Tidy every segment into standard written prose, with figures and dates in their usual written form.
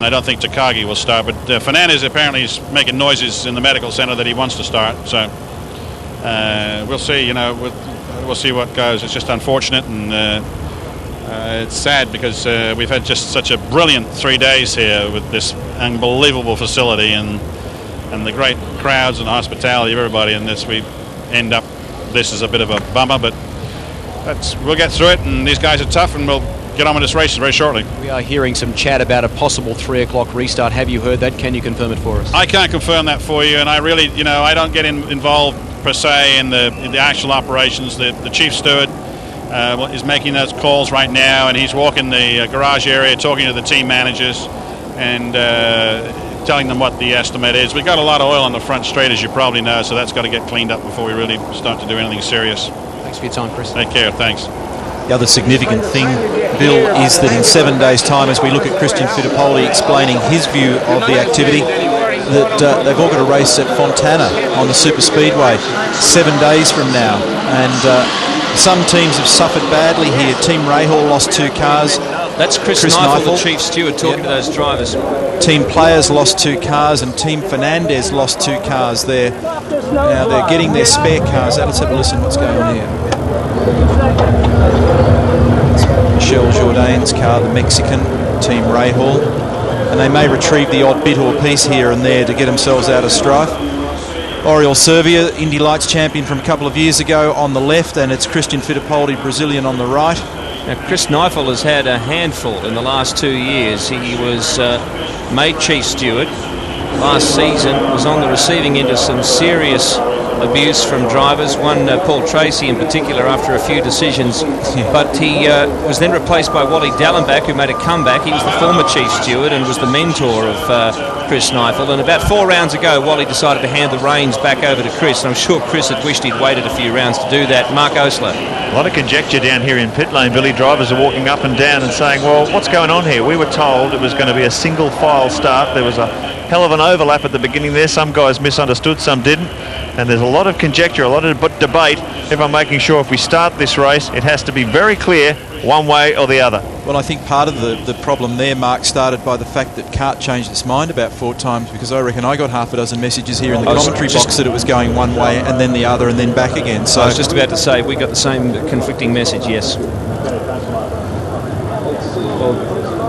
I don't think Takagi will start, but Fernandez apparently is making noises in the medical center that he wants to start. So we'll see. You know, we'll see what goes. It's just unfortunate, and it's sad because we've had just such a brilliant 3 days here with this unbelievable facility and the great crowds and the hospitality of everybody. And we end up. This is a bit of a bummer, but we'll get through it. And these guys are tough, and we'll get on with this race very shortly. We are hearing some chat about a possible 3 o'clock restart. Have you heard that? Can you confirm it for us? I can't confirm that for you, and I really, I don't get involved per se in the actual operations. The chief steward is making those calls right now, and he's walking the garage area, talking to the team managers, and telling them what the estimate is. We've got a lot of oil on the front straight, as you probably know, so that's got to get cleaned up before we really start to do anything serious. Thanks for your time, Chris. Take care. Thanks. The other significant thing, Bill, is that in 7 days' time, as we look at Christian Fittipaldi explaining his view of the activity, that they've all got a race at Fontana on the Super Speedway 7 days from now. And some teams have suffered badly here. Team Rahal lost 2 cars. That's Chris Neifel, the chief steward, talking to those drivers. Team Players lost 2 cars, and Team Fernandez lost 2 cars there. Now they're getting their spare cars out. Let's have a listen what's going on here. Michel Jourdain's car, the Mexican, Team Rahal, and they may retrieve the odd bit or piece here and there to get themselves out of strife. Oriol Servia, Indy Lights champion from a couple of years ago, on the left, and it's Christian Fittipaldi, Brazilian, on the right. Now, Chris Neifel has had a handful in the last 2 years. He was made chief steward last season, was on the receiving end of some serious abuse from drivers, one Paul Tracy in particular, after a few decisions. But he was then replaced by Wally Dallenbach, who made a comeback. He was the former chief steward and was the mentor of Chris Neifel. And about 4 rounds ago, Wally decided to hand the reins back over to Chris. And I'm sure Chris had wished he'd waited a few rounds to do that. Mark Osler. A lot of conjecture down here in pit lane, Billy. Drivers are walking up and down and saying, well, what's going on here? We were told it was going to be a single file start. There was a hell of an overlap at the beginning there. Some guys misunderstood, some didn't. And there's a lot of conjecture, a lot of debate. Everyone making sure if we start this race, it has to be very clear one way or the other. Well, I think part of the problem there, Mark, started by the fact that CART changed its mind about 4 times, because I reckon I got half a dozen messages here in the commentary box that it was going one way and then the other and then back again. So I was just about to say, we got the same conflicting message, yes. Well,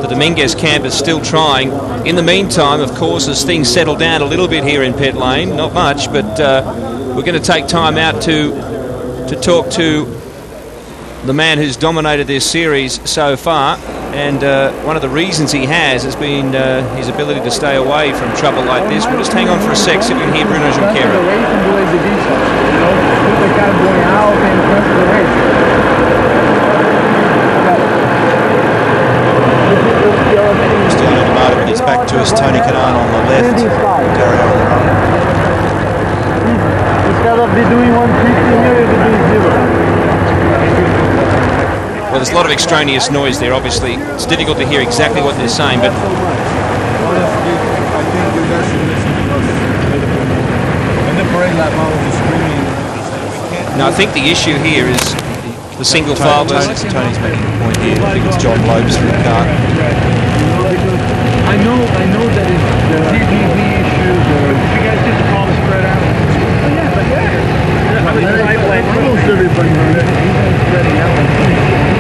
the Dominguez camp is still trying. In the meantime, of course, as things settle down a little bit here in pit lane, not much, but we're going to take time out to talk to the man who's dominated this series so far, and one of the reasons he has been his ability to stay away from trouble like this. We'll just hang on for a sec so we can hear Bruno Junqueira. Cristiano D'Amato with his back to us, Tony Kanaan on the left, Dario on the right. Instead of doing 150 here, you're doing 0. Well, there's a lot of extraneous noise there, obviously. It's difficult to hear exactly what they're saying, but no, I think the issue here is the single file. Tony's making a point here. I think it's John Lopes from CART. I know that it's the TVV issue. You guys just call it spread out.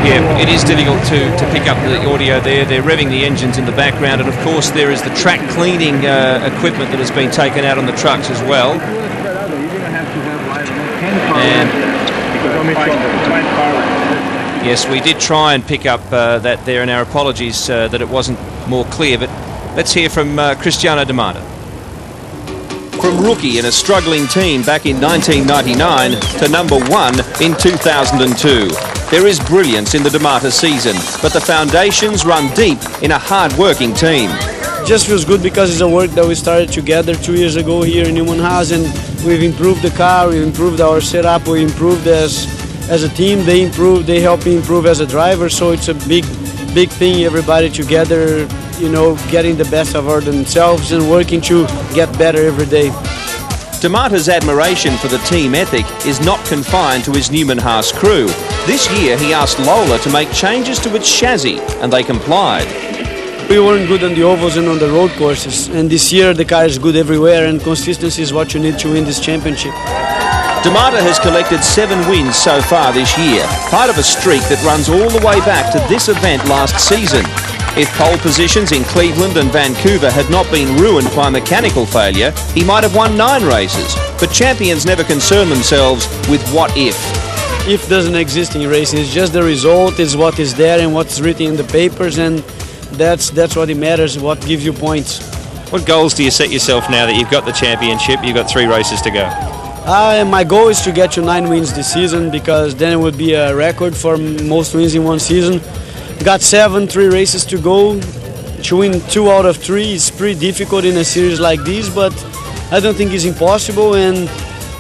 Yeah, it is difficult to pick up the audio there. They're revving the engines in the background, and of course there is the track cleaning equipment that has been taken out on the trucks as well. And yes, we did try and pick up that there, and our apologies that it wasn't more clear, but let's hear from Cristiano D'Amato. From rookie in a struggling team back in 1999 to number 1 in 2002. There is brilliance in the D'Amato season, but the foundations run deep in a hard-working team. Just feels good because it's a work that we started together 2 years ago here in Newman Haas, and we've improved the car, we've improved our setup, we improved as a team, they improved, they help me improve as a driver, so it's a big thing, everybody together, getting the best of our themselves and working to get better every day. D'Amato's admiration for the team ethic is not confined to his Newman Haas crew. This year he asked Lola to make changes to its chassis, and they complied. we weren't good on the ovals and on the road courses. And this year the car is good everywhere, and consistency is what you need to win this championship. D'Amato has collected 7 wins so far this year, part of a streak that runs all the way back to this event last season. If pole positions in Cleveland and Vancouver had not been ruined by mechanical failure, he might have won 9 races. But champions never concern themselves with what if. If doesn't exist in racing, it's just the result, is what is there and what's written in the papers, and that's what it matters, what gives you points. What goals do you set yourself now that you've got the championship, you've got 3 races to go? My goal is to get to 9 wins this season, because then it would be a record for most wins in one season. Got 7, 3 races to go. To win 2 out of 3 is pretty difficult in a series like this, but I don't think it's impossible, and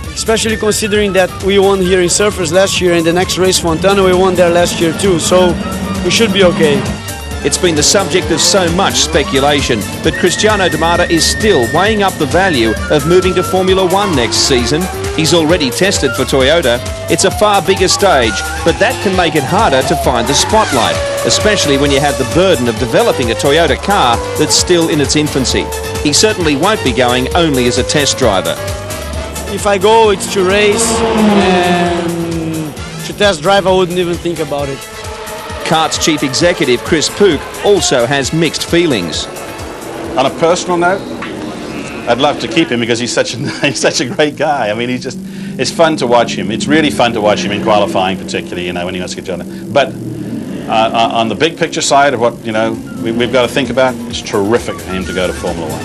especially considering that we won here in Surfers last year, and the next race, Fontana, we won there last year too, so we should be okay. It's been the subject of so much speculation, but Cristiano D'Amato is still weighing up the value of moving to Formula One next season. He's already tested for Toyota. It's a far bigger stage, but that can make it harder to find the spotlight, especially when you have the burden of developing a Toyota car that's still in its infancy. He certainly won't be going only as a test driver. If I go, it's to race, and to test drive, I wouldn't even think about it. Kart's chief executive Chris Pook also has mixed feelings. On a personal note, I'd love to keep him because he's such a great guy. I mean, it's fun to watch him. It's really fun to watch him in qualifying, particularly, you know, when he wants to get done. But on the big picture side of what, you know, we've got to think about, it's terrific for him to go to Formula One.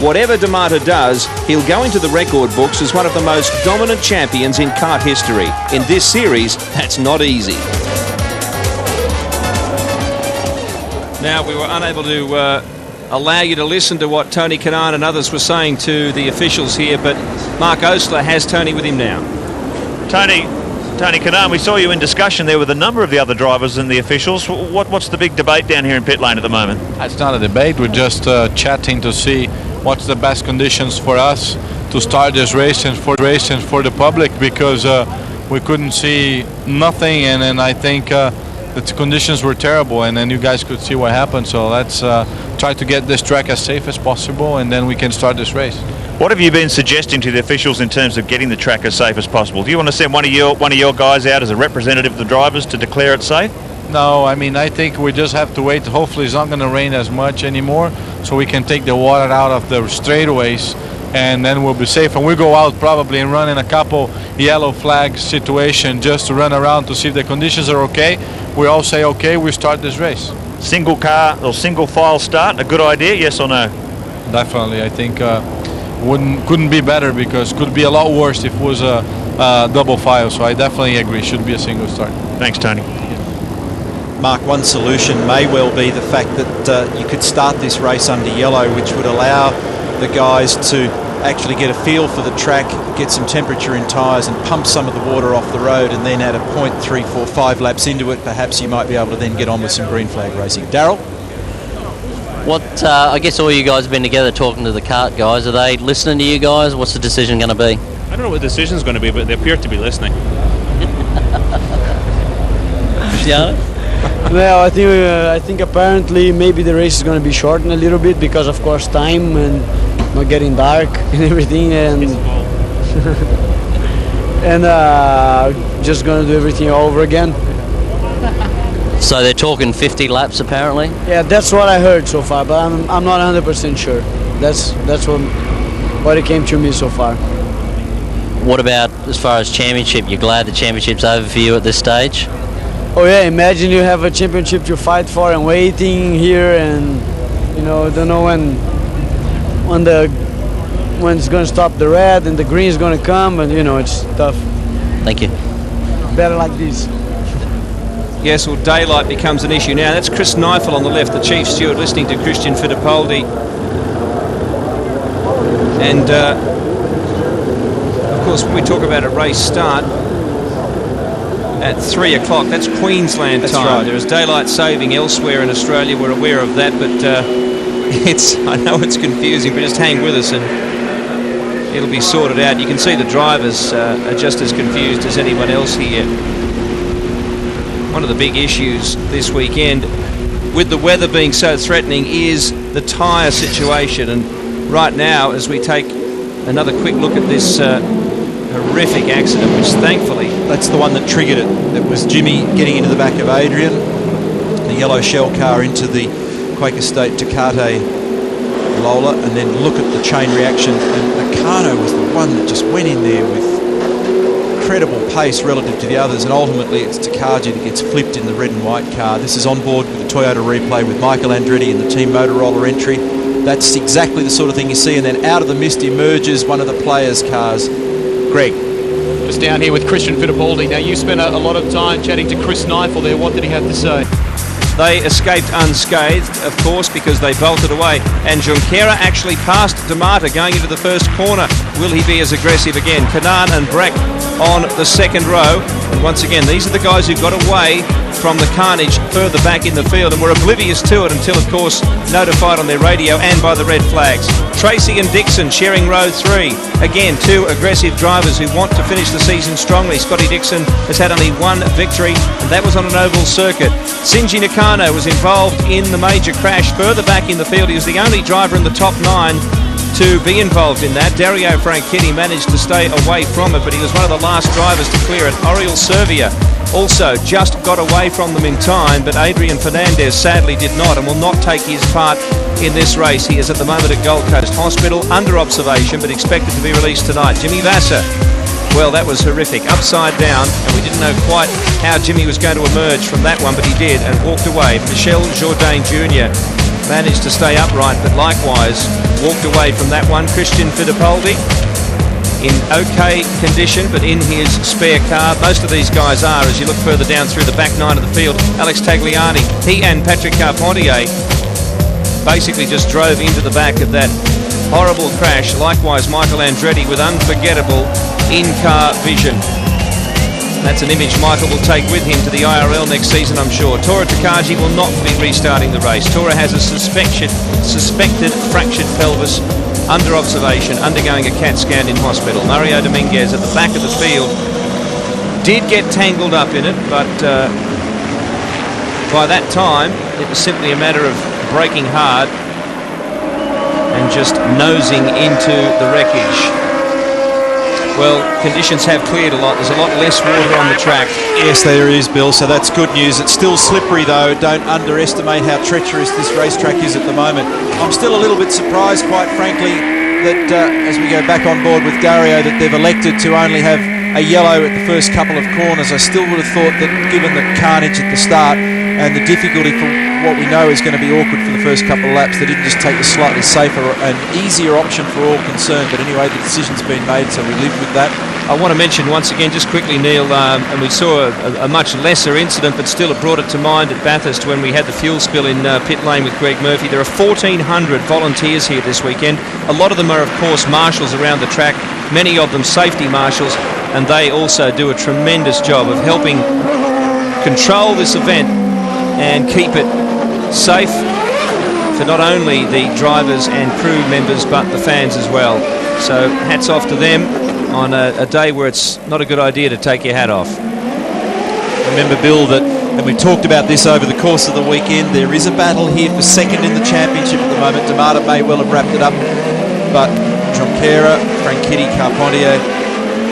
Whatever D'Amato does, he'll go into the record books as one of the most dominant champions in kart history. In this series, that's not easy. Now, we were unable to allow you to listen to what Tony Kanaan and others were saying to the officials here, but Mark Osler has Tony with him now. Tony Kanaan, we saw you in discussion there with a number of the other drivers and the officials. What's the big debate down here in pit lane at the moment? It's not a debate. We're just chatting to see what's the best conditions for us to start this race and for the public, because we couldn't see nothing, and then I think the conditions were terrible, and then you guys could see what happened. So let's try to get this track as safe as possible, and then we can start this race. What have you been suggesting to the officials in terms of getting the track as safe as possible? Do you want to send one of your guys out as a representative of the drivers to declare it safe? No, I mean, I think we just have to wait. Hopefully it's not going to rain as much anymore, so we can take the water out of the straightaways, and then we'll be safe. And we'll go out probably and run in a couple yellow flag situation just to run around to see if the conditions are okay. We all say okay, we start this race. Single car or single file start, a good idea, yes or no? Definitely. I think couldn't be better, because could be a lot worse if it was a double file. So I definitely agree, should be a single start. Thanks, Tony. Mark, one solution may well be the fact that you could start this race under yellow, which would allow the guys to actually get a feel for the track, get some temperature in tyres and pump some of the water off the road, and then at a point 3, 4, 5 laps into it, perhaps you might be able to then get on with some green flag racing. Darryl? I guess all you guys have been together talking to the kart guys. Are they listening to you guys? What's the decision going to be? I don't know what the decision's going to be, but they appear to be listening. Cristiano? Well, I think apparently maybe the race is going to be shortened a little bit because, of course, time and not getting dark and everything, and and just going to do everything all over again. So they're talking 50 laps apparently? Yeah, that's what I heard so far, but I'm not 100% sure. That's what it came to me so far. What about as far as championship? You're glad the championship's over for you at this stage? Oh yeah, imagine you have a championship to fight for and waiting here, and you know, don't know when it's going to stop the red and the green is going to come, and you know, it's tough. Thank you. Better like this. Yes, well, daylight becomes an issue now. That's Chris Neifel on the left, the chief steward, listening to Christian Fittipaldi. And of course, we talk about a race start at 3 o'clock. That's Queensland time. Right. There is daylight saving elsewhere in Australia. We're aware of that, but I know it's confusing, but just hang with us and it'll be sorted out. You can see the drivers are just as confused as anyone else here. One of the big issues this weekend with the weather being so threatening is the tyre situation. And right now, as we take another quick look at this horrific accident, which thankfully... That's the one that triggered it. It was Jimmy getting into the back of Adrian, the yellow shell car into the Quaker State Tecate Lola, and then look at the chain reaction. And Nakano was the one that just went in there with incredible pace relative to the others, and ultimately it's Takagi that gets flipped in the red and white car. This is on board with the Toyota replay with Michael Andretti in the Team Motorola entry. That's exactly the sort of thing you see, and then out of the mist emerges one of the players' cars. Greg. Just down here with Christian Fittipaldi. Now, you spent a lot of time chatting to Chris Neifel there. What did he have to say? They escaped unscathed, of course, because they bolted away. And Junqueira actually passed D'Amata going into the first corner. Will he be as aggressive again? Kanan and Breck on the second row. And once again, these are the guys who got away from the carnage further back in the field and were oblivious to it until, of course, notified on their radio and by the red flags. Tracy and Dixon sharing row 3. Again, two aggressive drivers who want to finish the season strongly. Scotty Dixon has had only one victory, and that was on an oval circuit. Shinji Nakano was involved in the major crash further back in the field. He was the only driver in the top 9 to be involved in that. Dario Franchitti managed to stay away from it, but he was one of the last drivers to clear it. Oriol Servia also just got away from them in time, but Adrian Fernandez sadly did not and will not take his part in this race. He is at the moment at Gold Coast Hospital under observation, but expected to be released tonight. Jimmy Vasser, well, that was horrific. Upside down, and we didn't know quite how Jimmy was going to emerge from that one, but he did and walked away. Michel Jourdain Jr. managed to stay upright, but likewise walked away from that one. Christian Fittipaldi in okay condition, but in his spare car. Most of these guys are, as you look further down through the back 9 of the field. Alex Tagliani, he and Patrick Carpentier basically just drove into the back of that horrible crash. Likewise, Michael Andretti with unforgettable in-car vision. That's an image Michael will take with him to the IRL next season, I'm sure. Tora Takagi will not be restarting the race. Tora has a suspected fractured pelvis, under observation, undergoing a CAT scan in hospital. Mario Dominguez at the back of the field did get tangled up in it, but by that time it was simply a matter of braking hard and just nosing into the wreckage. Well, conditions have cleared a lot. There's a lot less water on the track. Yes, there is, Bill, so that's good news. It's still slippery, though. Don't underestimate how treacherous this racetrack is at the moment. I'm still a little bit surprised, quite frankly, that as we go back on board with Dario, that they've elected to only have a yellow at the first couple of corners. I still would have thought that given the carnage at the start and the difficulty for what we know is going to be awkward for the first couple of laps, they didn't just take the slightly safer and easier option for all concerned. But anyway, the decision's been made, so we live with that. I want to mention once again, just quickly, Neil, and we saw a much lesser incident, but still it brought it to mind at Bathurst when we had the fuel spill in pit lane with Greg Murphy. There are 1,400 volunteers here this weekend. A lot of them are, of course, marshals around the track, many of them safety marshals, and they also do a tremendous job of helping control this event and keep it safe for not only the drivers and crew members but the fans as well. So hats off to them on a day where it's not a good idea to take your hat off. Remember, Bill, that, and we talked about this over the course of the weekend, there is a battle here for second in the championship at the moment. D'Amata may well have wrapped it up, but Junqueira, Franchitti, Carpentier,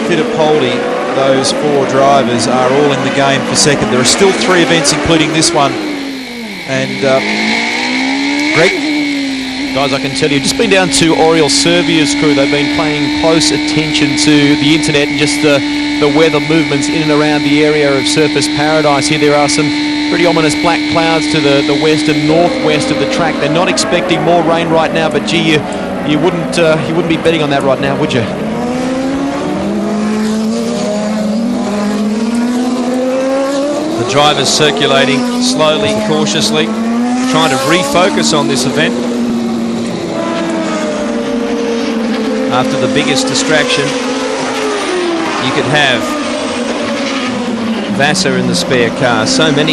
Fittipaldi, those 4 drivers are all in the game for second. There are still 3 events, including this one. And Greg? Guys, I can tell you, just been down to Oriol Servia's crew. They've been paying close attention to the internet and just the weather movements in and around the area of Surfers Paradise here. There are some pretty ominous black clouds to the west and northwest of the track. They're not expecting more rain right now, but gee, you wouldn't be betting on that right now, would you? The drivers circulating slowly, cautiously, trying to refocus on this event after the biggest distraction you could have. Vasser in the spare car. So many